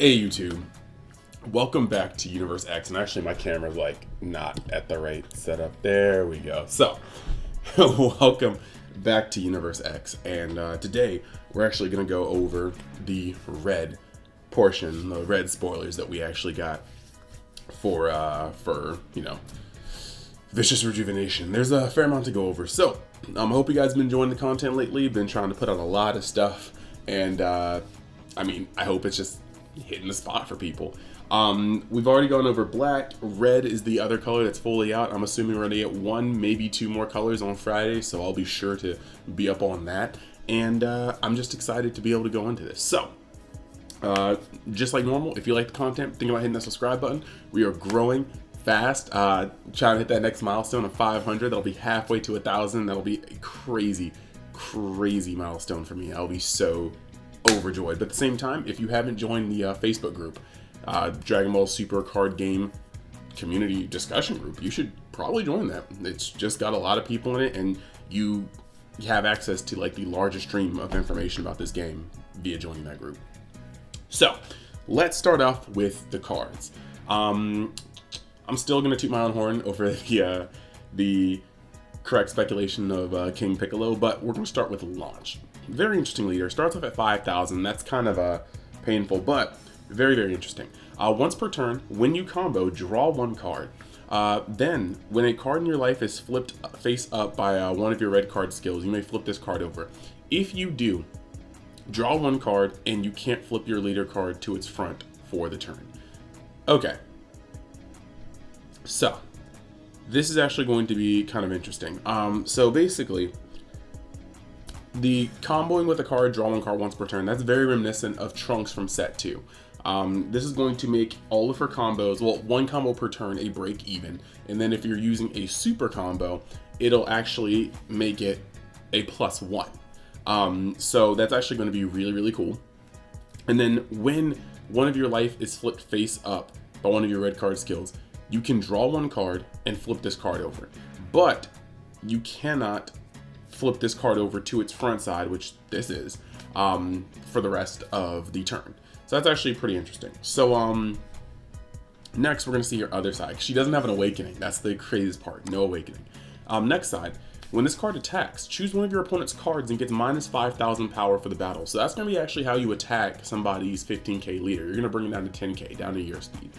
Hey YouTube, welcome back to Universe X, and actually my camera's like not at the right setup. There we go. So, welcome back to Universe X, and today we're actually going to go over the red portion, the red spoilers that we actually got for Vicious Rejuvenation. There's a fair amount to go over, so I hope you guys have been enjoying the content lately. Been trying to put out a lot of stuff, and I hope it's just hitting the spot for people. We've already gone over black. Red is the other color that's fully out. I'm assuming we're gonna get one, maybe two more colors on Friday, so I'll be sure to be up on that. And I'm just excited to be able to go into this. So, just like normal, if you like the content, think about hitting that subscribe button. We are growing fast, trying to hit that next milestone of 500. That'll be halfway to 1,000. That'll be a crazy milestone for me. I'll be so overjoyed. But at the same time, if you haven't joined the Facebook group, Dragon Ball Super Card Game Community Discussion Group, you should probably join that. It's just got a lot of people in it, and you have access to like the largest stream of information about this game via joining that group. So let's start off with the cards. I'm still gonna toot my own horn over the correct speculation of King Piccolo, but we're gonna start with launch. Very interesting leader. Starts off at 5,000. That's kind of painful, but very interesting. Once per turn, when you combo, draw one card. Then, when a card in your life is flipped face up by one of your red card skills, you may flip this card over. If you do, draw one card, and you can't flip your leader card to its front for the turn. Okay. So, this is actually going to be kind of interesting. So basically, the comboing with a card, draw one card once per turn, that's very reminiscent of Trunks from set 2. This is going to make all of her combos, well, one combo per turn, a break even. And then if you're using a super combo, it'll actually make it a +1. So that's actually going to be really cool. And then when one of your life is flipped face up by one of your red card skills, you can draw one card and flip this card over. But you cannot flip this card over to its front side, which this is, for the rest of the turn. So that's actually pretty interesting. So next we're gonna see her other side. She doesn't have an awakening. That's the craziest part, no awakening. Next side, when this card attacks, choose one of your opponent's cards and gets minus 5,000 power for the battle. So that's gonna be actually how you attack somebody's 15k leader. You're gonna bring it down to 10k, down to your speed.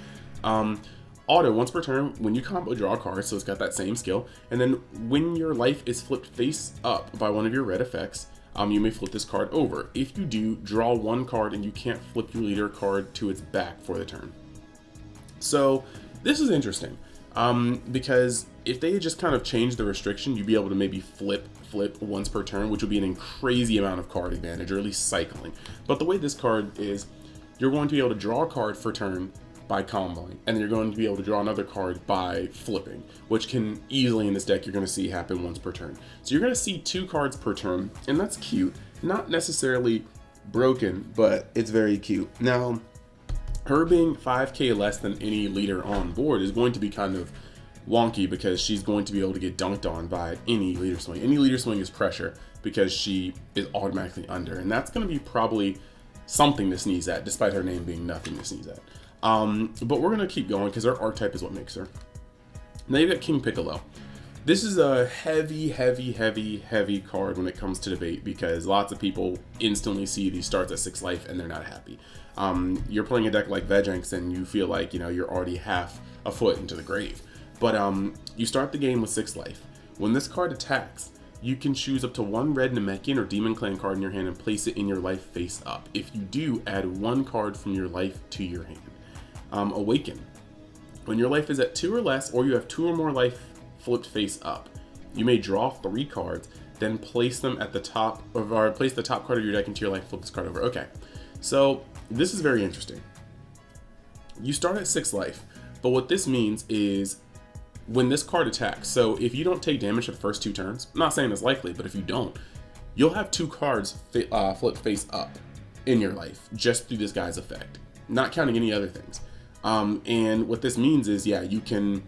Auto, once per turn, when you combo, draw a card, so it's got that same skill. And then when your life is flipped face up by one of your red effects, you may flip this card over. If you do, draw one card and you can't flip your leader card to its back for the turn. So this is interesting, because if they had just kind of changed the restriction, you'd be able to maybe flip once per turn, which would be an crazy amount of card advantage, or at least cycling. But the way this card is, you're going to be able to draw a card for turn by comboing, and then you're going to be able to draw another card by flipping, which can easily in this deck you're going to see happen once per turn. So you're going to see 2 cards per turn, and that's cute. Not necessarily broken, but it's very cute. Now, her being 5k less than any leader on board is going to be kind of wonky, because she's going to be able to get dunked on by any leader swing. Any leader swing is pressure because she is automatically under, and that's going to be probably something to sneeze at, despite her name being nothing to sneeze at. But we're gonna keep going because her archetype is what makes her. Now you've got King Piccolo. This is a heavy card when it comes to debate, because lots of people instantly see these starts at 6 life and they're not happy. You're playing a deck like Vejanx and you feel like, you're already half a foot into the grave. But you start the game with 6 life. When this card attacks, you can choose up to 1 red Namekian or Demon Clan card in your hand and place it in your life face up. If you do, add 1 card from your life to your hand. Awaken. When your life is at 2 or less, or you have 2 or more life flipped face up, you may draw 3 cards, then place them at the top, or place the top card of your deck into your life, flip this card over. Okay, so this is very interesting. You start at 6 life, but what this means is when this card attacks, so if you don't take damage for the first 2 turns, I'm not saying it's likely, but if you don't, you'll have 2 cards flipped face up in your life just through this guy's effect, not counting any other things. And what this means is, yeah, you can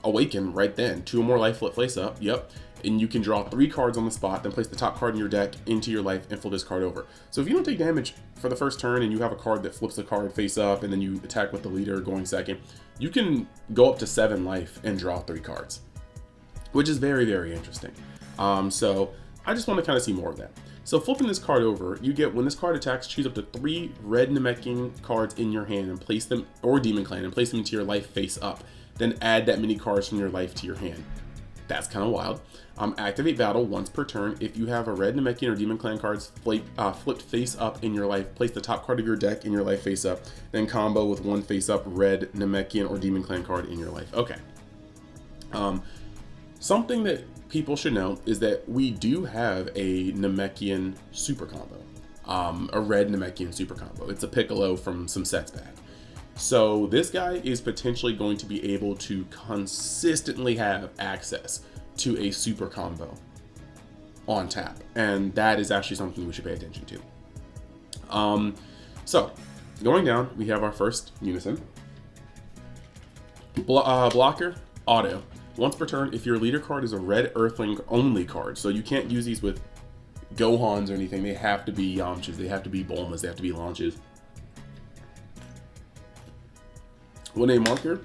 awaken right then. 2 or more life flip face up, yep. and you can draw 3 cards on the spot, then place the top card in your deck into your life and flip this card over. So if you don't take damage for the first turn and you have a card that flips the card face up and then you attack with the leader going second, you can go up to 7 life and draw 3 cards, which is very, very interesting. So I just want to kind of see more of that. So flipping this card over, you get, when this card attacks, choose up to 3 red Namekian cards in your hand and place them, or Demon Clan, and place them into your life face up. Then add that many cards from your life to your hand. That's kind of wild. Activate battle once per turn. If you have a red Namekian or Demon Clan cards flipped face up in your life, place the top card of your deck in your life face up, then combo with 1 face up red Namekian or Demon Clan card in your life. Okay. Something that people should know is that we do have a Namekian super combo, a red Namekian super combo. It's a Piccolo from some sets back. So this guy is potentially going to be able to consistently have access to a super combo on tap, and that is actually something we should pay attention to. So going down, we have our first unison. Blocker, auto. Once per turn, if your leader card is a red Earthling only card, so you can't use these with Gohans or anything, they have to be Yamchas, they have to be Bulmas, they have to be launches. When a marker,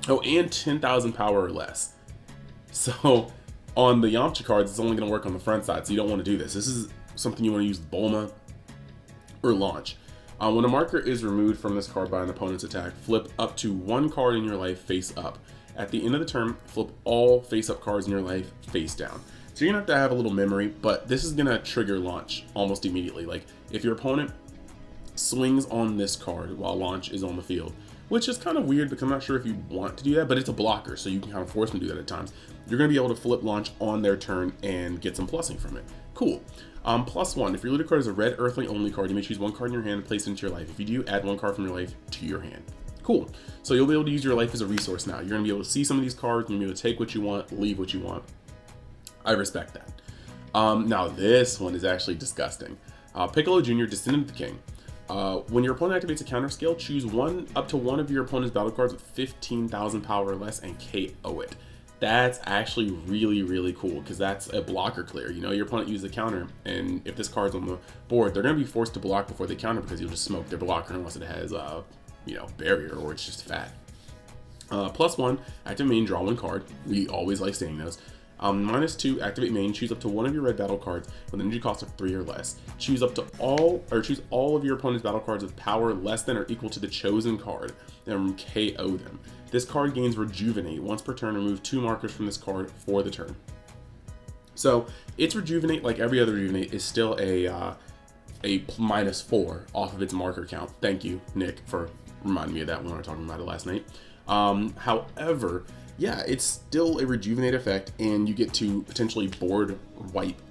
and 10,000 power or less. So on the Yamcha cards, it's only going to work on the front side, so you don't want to do this. This is something you want to use Bulma or launch. When a marker is removed from this card by an opponent's attack, flip up to 1 card in your life face up. At the end of the turn, flip all face-up cards in your life face down. So you're gonna have to have a little memory, but this is gonna trigger launch almost immediately. Like if your opponent swings on this card while launch is on the field, which is kind of weird because I'm not sure if you want to do that, but it's a blocker, so you can kind of force them to do that at times. You're gonna be able to flip launch on their turn and get some plussing from it. Cool. +1, if your leader card is a red Earthling only card, you may choose 1 card in your hand and place it into your life. If you do, add 1 card from your life to your hand. Cool. So you'll be able to use your life as a resource now. You're going to be able to see some of these cards, you're going to be able to take what you want, leave what you want. I respect that. Now this one is actually disgusting. Piccolo Junior, Descendant of the King. When your opponent activates a counter skill, choose up to one of your opponent's battle cards with 15,000 power or less and KO it. That's actually really, really cool because that's a blocker clear. You know, your opponent uses a counter, and if this card's on the board, they're going to be forced to block before they counter because you'll just smoke their blocker unless it has barrier or it's just fat. +1, activate main, draw 1 card. We always like saying those. -2, activate main, choose up to 1 of your red battle cards with an energy cost of 3 or less. Choose all of your opponent's battle cards with power less than or equal to the chosen card, and KO them. This card gains Rejuvenate. Once per turn, remove 2 markers from this card for the turn. So its Rejuvenate, like every other Rejuvenate, is still a -4 off of its marker count. Thank you, Nick, for reminding me of that when we were talking about it last night. However, yeah, it's still a Rejuvenate effect, and you get to potentially board wipe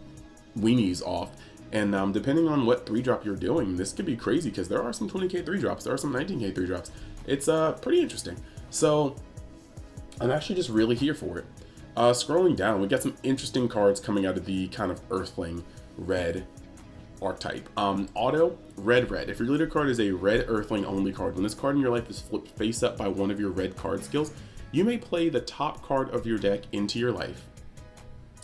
weenies off. And depending on what 3-drop you're doing, this could be crazy because there are some 20k 3-drops, there are some 19k 3-drops. It's pretty interesting. So I'm actually just really here for it. Scrolling down, we got some interesting cards coming out of the kind of Earthling red archetype. Auto, red. If your leader card is a red Earthling only card, when this card in your life is flipped face up by one of your red card skills, you may play the top card of your deck into your life.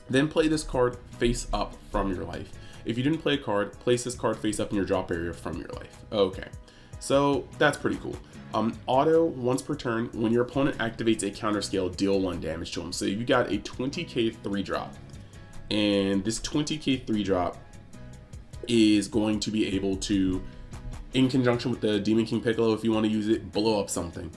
Then play this card face up from your life. If you didn't play a card, place this card face up in your drop area from your life. Okay, so that's pretty cool. Auto, once per turn, when your opponent activates a counter skill, deal 1 damage to him. So you got a 20k 3-drop, and this 20k 3-drop is going to be able to, in conjunction with the Demon King Piccolo, if you want to use it, blow up something.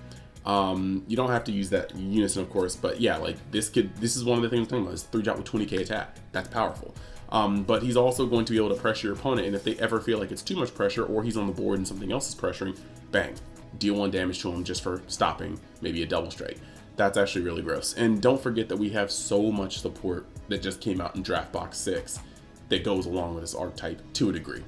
You don't have to use that unison, of course, but yeah, like this is one of the things I'm talking about, is 3-drop with 20k attack. That's powerful. But he's also going to be able to pressure your opponent, and if they ever feel like it's too much pressure or he's on the board and something else is pressuring, bang, deal 1 damage to him just for stopping maybe a double strike. That's actually really gross. And don't forget that we have so much support that just came out in Draft Box 6 that goes along with this archetype to a degree.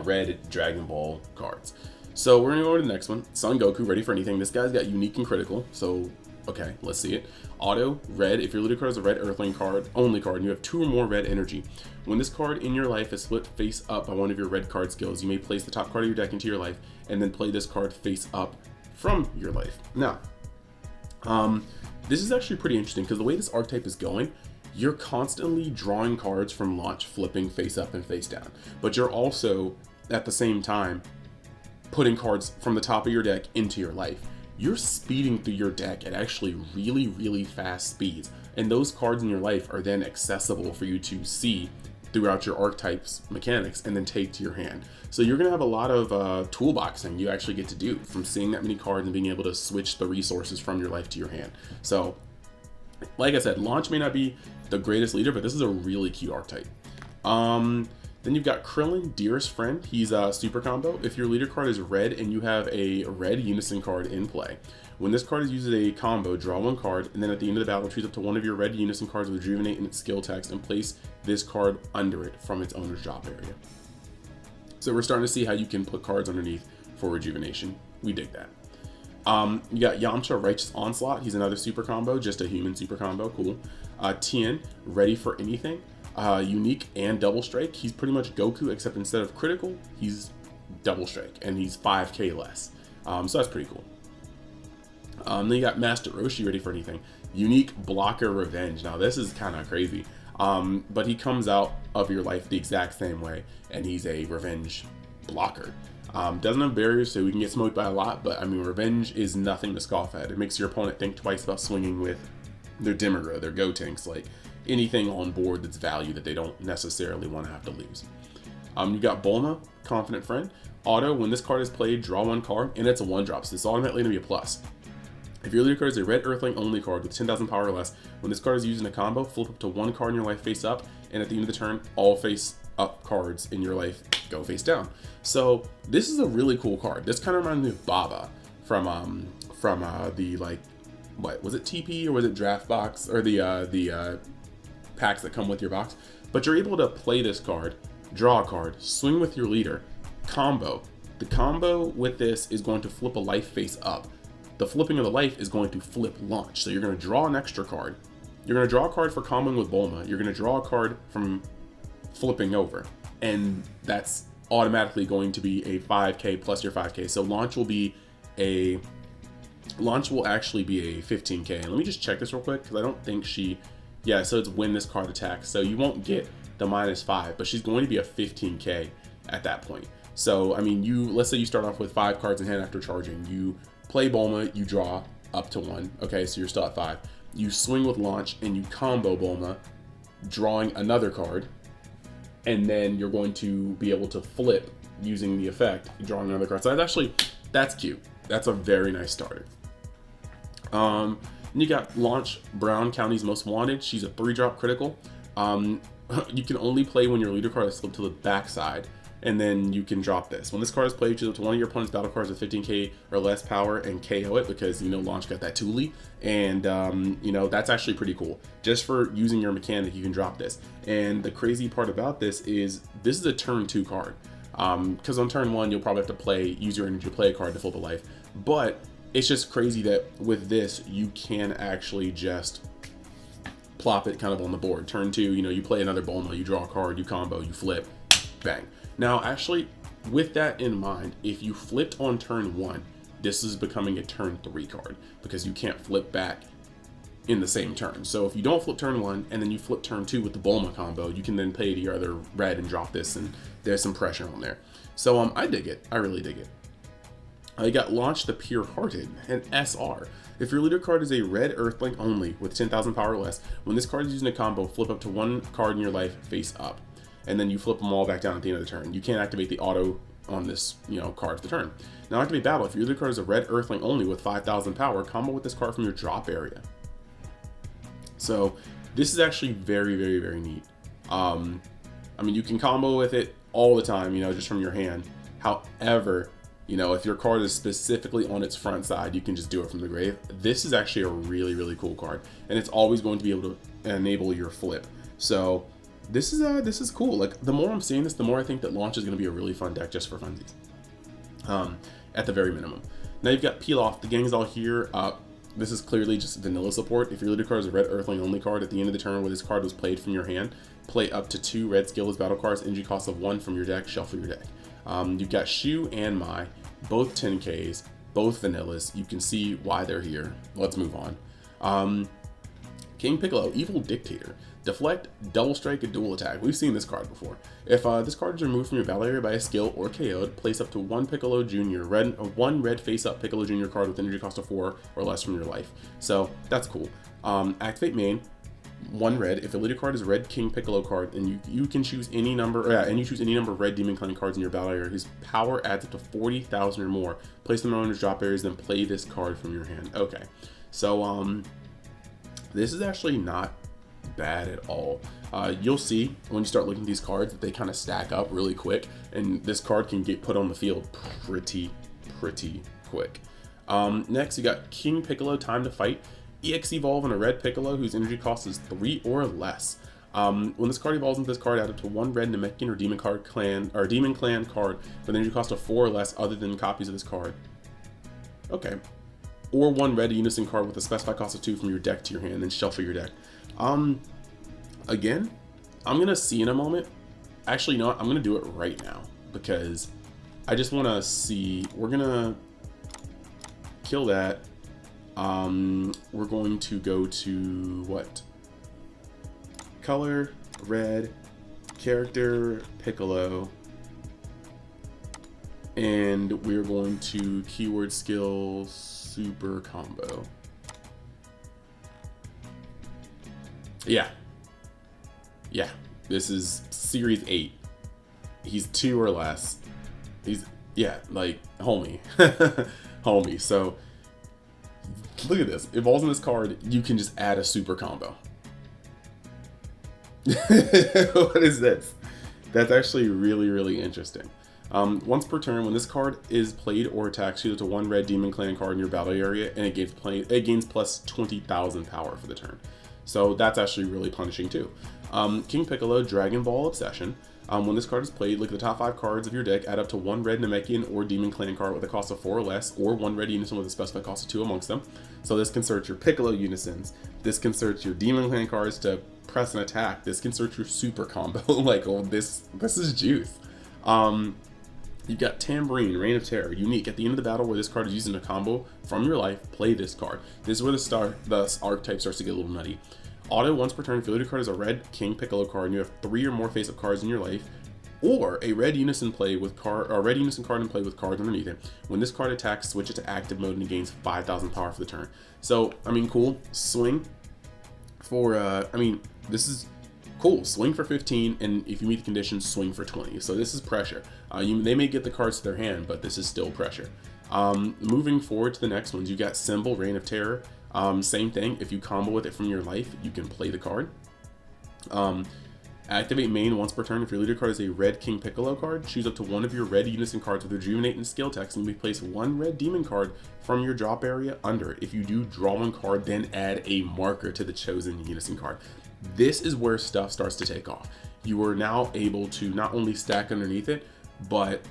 Red Dragon Ball cards. So we're gonna go to the next one. Son Goku, ready for anything. This guy's got unique and critical, so okay, let's see it. Auto, red. If your leader card is a red Earthling card, only card, and you have 2 or more red energy. When this card in your life is flipped face up by one of your red card skills, you may place the top card of your deck into your life, and then play this card face up from your life. Now, this is actually pretty interesting because the way this archetype is going, you're constantly drawing cards from launch, flipping face up and face down. But you're also, at the same time, putting cards from the top of your deck into your life. You're speeding through your deck at actually really, really fast speeds. And those cards in your life are then accessible for you to see throughout your archetypes mechanics and then take to your hand. So you're going to have a lot of toolboxing you actually get to do from seeing that many cards and being able to switch the resources from your life to your hand. So like I said, launch may not be the greatest leader, but this is a really cute archetype. Then you've got Krillin, Dearest Friend. He's a super combo. If your leader card is red and you have a red unison card in play, when this card is used as a combo, draw one card, and then at the end of the battle, choose up to one of your red unison cards with Rejuvenate in its skill text and place this card under it from its owner's drop area. So we're starting to see how you can put cards underneath for Rejuvenation. We dig that. You got Yamcha, Righteous Onslaught. He's another super combo, just a human super combo. Cool. Tien, Ready for Anything. Unique and Double Strike. He's pretty much Goku, except instead of critical, he's Double Strike, and he's 5k less. So that's pretty cool. Then you got Master Roshi, Ready for Anything. Unique Blocker Revenge. Now this is kind of crazy, but he comes out of your life the exact same way, and he's a revenge blocker. Doesn't have barriers, so we can get smoked by a lot, but I mean, revenge is nothing to scoff at. It makes your opponent think twice about swinging with their Demigra, their Gotenks, like anything on board that's value that they don't necessarily want to have to lose. You got Bulma, Confident Friend. Auto, when this card is played, draw one card, and it's a 1-drop, so it's automatically going to be a plus. If your leader card is a red Earthling only card with 10,000 power or less, when this card is used in a combo, flip up to one card in your life face up, and at the end of the turn, all face up cards in your life go face down. So this is a really cool card. This kind of reminds me of Baba from the, like, what was it, TP or was it Draft Box, or the packs that come with your box. But you're able to play this card, draw a card, swing with your leader, combo. The combo with this is going to flip a life face up. The flipping of the life is going to flip launch. So you're going to draw an extra card. You're going to draw a card for comboing with Bulma. You're going to draw a card from flipping over. And that's automatically going to be a 5k plus your 5k. So launch will actually be a 15k. And let me just check this real quick, because I don't think yeah, so it's when this card attacks. So you won't get the -5, but she's going to be a 15k at that point. So, I mean, let's say you start off with 5 cards in hand after charging. You play Bulma, you draw up to 1. Okay, so you're still at 5. You swing with launch and you combo Bulma, drawing another card. And then you're going to be able to flip using the effect, drawing another card. So that's cute. That's a very nice starter. And you got Launch, Brown County's Most Wanted. She's a 3-drop critical. You can only play when your leader card is flipped to the backside, and then you can drop this. When this card is played, choose up to one of your opponent's battle cards with 15k or less power and KO it, because, you know, Launch got that Thule, and, you know, that's actually pretty cool. Just for using your mechanic, you can drop this. And the crazy part about this is a turn 2 card. Because on turn 1, you'll probably have to use your energy to play a card to flip a life. But it's just crazy that with this, you can actually just plop it kind of on the board. Turn 2, you know, you play another Bulma, you draw a card, you combo, you flip, bang. Now, actually, with that in mind, if you flipped on turn 1, this is becoming a turn 3 card, because you can't flip back in the same turn. So if you don't flip turn 1 and then you flip turn 2 with the Bulma combo, you can then play to your other red and drop this, and there's some pressure on there. So I dig it. I really dig it. I got Launch the Pure-Hearted, an SR. If your leader card is a red Earthling only with 10,000 power or less, when this card is using a combo, flip up to one card in your life face up, and then you flip them all back down at the end of the turn. You can't activate the auto on this, you know, card for the turn. Now activate battle. If your leader card is a red Earthling only with 5,000 power, combo with this card from your drop area. So this is actually very, very, very neat. I mean, you can combo with it all the time, you know, just from your hand. However, you know, if your card is specifically on its front side, you can just do it from the grave. This is actually a really, really cool card, and it's always going to be able to enable your flip. So this is cool. Like, the more I'm seeing this, the more I think that Launch is going to be a really fun deck just for funsies. At the very minimum. Now you've got Peel Off. The gang's all here. This is clearly just vanilla support. If your leader card is a red Earthling only card, at the end of the turn where this card was played from your hand, play up to 2 red skillless battle cards, energy cost of 1 from your deck, shuffle your deck. You've got Shu and Mai, both 10Ks, both vanillas. You can see why they're here. Let's move on. King Piccolo, Evil Dictator. Deflect, Double Strike, and Dual Attack. We've seen this card before. If this card is removed from your battle area by a skill or KO'd, place up to one Piccolo Junior, one red face-up Piccolo Junior card with energy cost of 4 or less from your life. So that's cool. Activate main, 1 red. If a leader card is a red King Piccolo card, and you can choose any number, and you choose any number of red Demon Clan cards in your battle area whose power adds up to 40,000 or more, place them on your drop areas, then play this card from your hand. Okay, so this is actually not bad at all. You'll see when you start looking at these cards that they kind of stack up really quick, and this card can get put on the field pretty quick. Next, you got King Piccolo, Time to Fight. EX evolve on a red Piccolo whose energy cost is 3 or less. When this card evolves into this card, add up to 1 red Namekian or Demon Clan card with energy cost of 4 or less other than copies of this card. Okay. Or 1 red Unison card with a specified cost of 2 from your deck to your hand, then shuffle your deck. Again, I'm gonna see in a moment. Actually, you know what? I'm gonna do it right now because I just want to see. We're gonna kill that. We're going to go to what? Color, red, character, Piccolo, and we're going to keyword skill super combo. Yeah, this is series 8. He's 2 or less. He's, yeah, like, homie. Homie. So, look at this. Evolves in this card, you can just add a super combo. What is this? That's actually really interesting. Once per turn, when this card is played or attacked, choose up to 1 red Demon Clan card in your battle area, and it gains plus 20,000 power for the turn. So that's actually really punishing too. King Piccolo, Dragon Ball Obsession. When this card is played, look at the top 5 cards of your deck, add up to 1 red Namekian or Demon Clan card with a cost of 4 or less, or 1 red Unison with a specified cost of 2 amongst them. So this can search your Piccolo Unisons. This can search your Demon Clan cards to press and attack. This can search your super combo. Like, oh, this is juice. You've got Tambourine, Reign of Terror, unique. At the end of the battle where this card is used in a combo from your life, play this card. This is where the archetype starts to get a little nutty. Auto once per turn, if your leader card is a red King Piccolo card and you have 3 or more face-up cards in your life, or a red Unison card in play with cards underneath it. When this card attacks, switch it to active mode and it gains 5,000 power for the turn. So, I mean, cool. Swing for, this is cool. Swing for 15, and if you meet the conditions, swing for 20. So this is pressure. They may get the cards to their hand, but this is still pressure. Moving forward to the next ones, you got Symbol, Reign of Terror. Same thing. If you combo with it from your life, you can play the card. Activate main once per turn. If your leader card is a red King Piccolo card, choose up to 1 of your red Unison cards with Rejuvenate and skill text, and replace 1 red Demon card from your drop area under it. If you do, draw 1 card, then add a marker to the chosen Unison card. This is where stuff starts to take off. You are now able to not only stack underneath it, but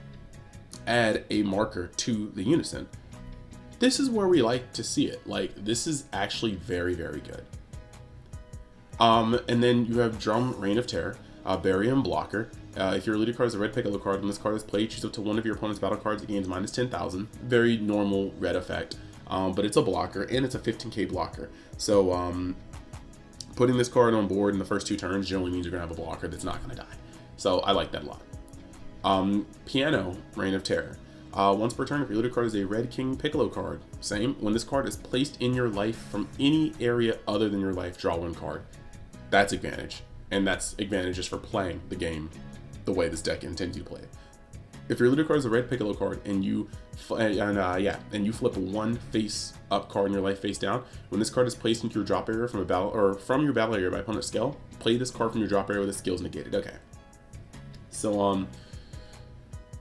add a marker to the Unison. This is where we like to see it. Like, this is actually very good. And then you have Drum, Reign of Terror, Barrier and Blocker. If your leader card is a red Piccolo card and this card is played, choose up to 1 of your opponent's battle cards. It gains minus 10,000. Very normal red effect, but it's a blocker and it's a 15k blocker. So putting this card on board in the first 2 turns generally means you're gonna have a blocker that's not gonna die. So I like that a lot. Piano, Reign of Terror. Once per turn, if your leader card is a red King Piccolo card, same. When this card is placed in your life from any area other than your life, draw 1 card. That's advantage, and that's advantage just for playing the game the way this deck intends you to play it. If your leader card is a red Piccolo card and you flip 1 face-up card in your life face down, when this card is placed into your drop area from your battle area by opponent's skill, play this card from your drop area with the skills negated. Okay. So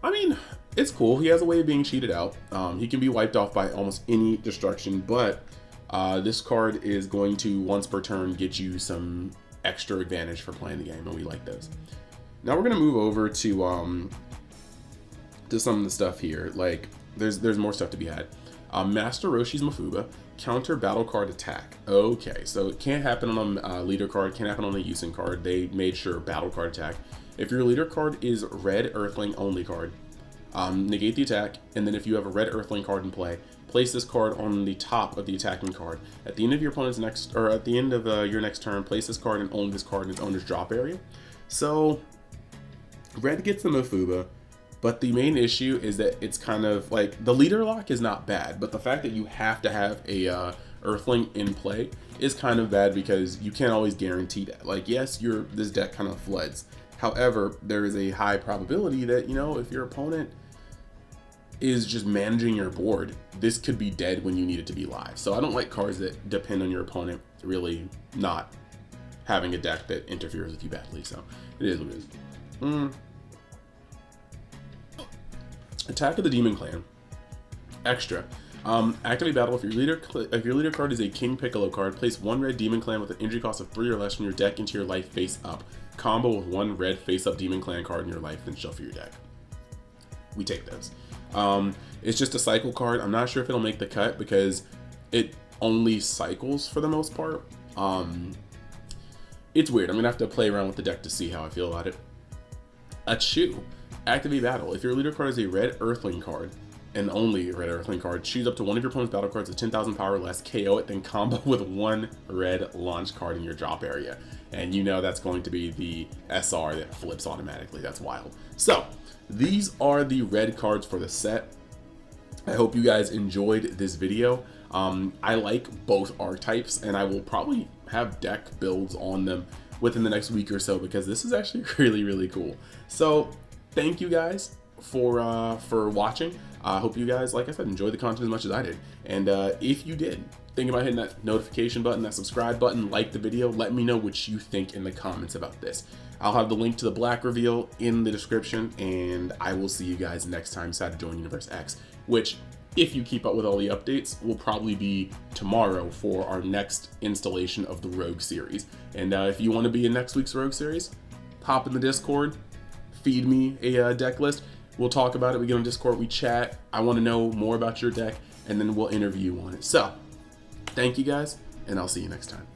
I mean, it's cool. He has a way of being cheated out. He can be wiped off by almost any destruction, but this card is going to, once per turn, get you some extra advantage for playing the game, and we like those. Now we're going to move over to some of the stuff here. Like, there's more stuff to be had. Master Roshi's Mafuba, counter battle card attack. Okay, so it can't happen on a leader card, can't happen on a Yusin card. They made sure battle card attack. If your leader card is red Earthling only card, negate the attack, and then if you have a red Earthling card in play, place this card on the top of the attacking card. At the end of your opponent's next, or at the end of your next turn, place this card and own this card in its owner's drop area. So red gets the Mafuba, but the main issue is that it's kind of like the leader lock is not bad, but the fact that you have to have a Earthling in play is kind of bad because you can't always guarantee that. Like, yes, this deck kind of floods. However, there is a high probability that, you know, if your opponent is just managing your board, this could be dead when you need it to be live. So I don't like cards that depend on your opponent really not having a deck that interferes with you badly. So it is what it is. Attack of the Demon Clan. Extra. Activate battle. If your leader card is a King Piccolo card, place 1 red Demon Clan with an injury cost of 3 or less from your deck into your life face up. Combo with 1 red face up Demon Clan card in your life, then shuffle your deck. We take those. It's just a cycle card. I'm not sure if it'll make the cut because it only cycles for the most part. It's weird. I'm gonna have to play around with the deck to see how I feel about it. A Chew. Activate battle. If your leader card is a red Earthling card, and only a red Earthling card, choose up to one of your opponent's battle cards with 10,000 power or less, KO it, then combo with 1 red launch card in your drop area. And you know that's going to be the SR that flips automatically. That's wild. So these are the red cards for the set. I hope you guys enjoyed this video. I like both archetypes, and I will probably have deck builds on them within the next week or so because this is actually really, really cool. So thank you guys for watching. I hope you guys, like I said, enjoyed the content as much as I did. And if you did, think about hitting that notification button, that subscribe button, like the video. Let me know what you think in the comments about this. I'll have the link to the black reveal in the description, and I will see you guys next time Sad to Join Universe X, which, if you keep up with all the updates, will probably be tomorrow for our next installation of the Rogue series. And if you want to be in next week's Rogue series, hop in the Discord, feed me a deck list. We'll talk about it. We get on Discord, we chat. I want to know more about your deck, and then we'll interview you on it. So, thank you guys, and I'll see you next time.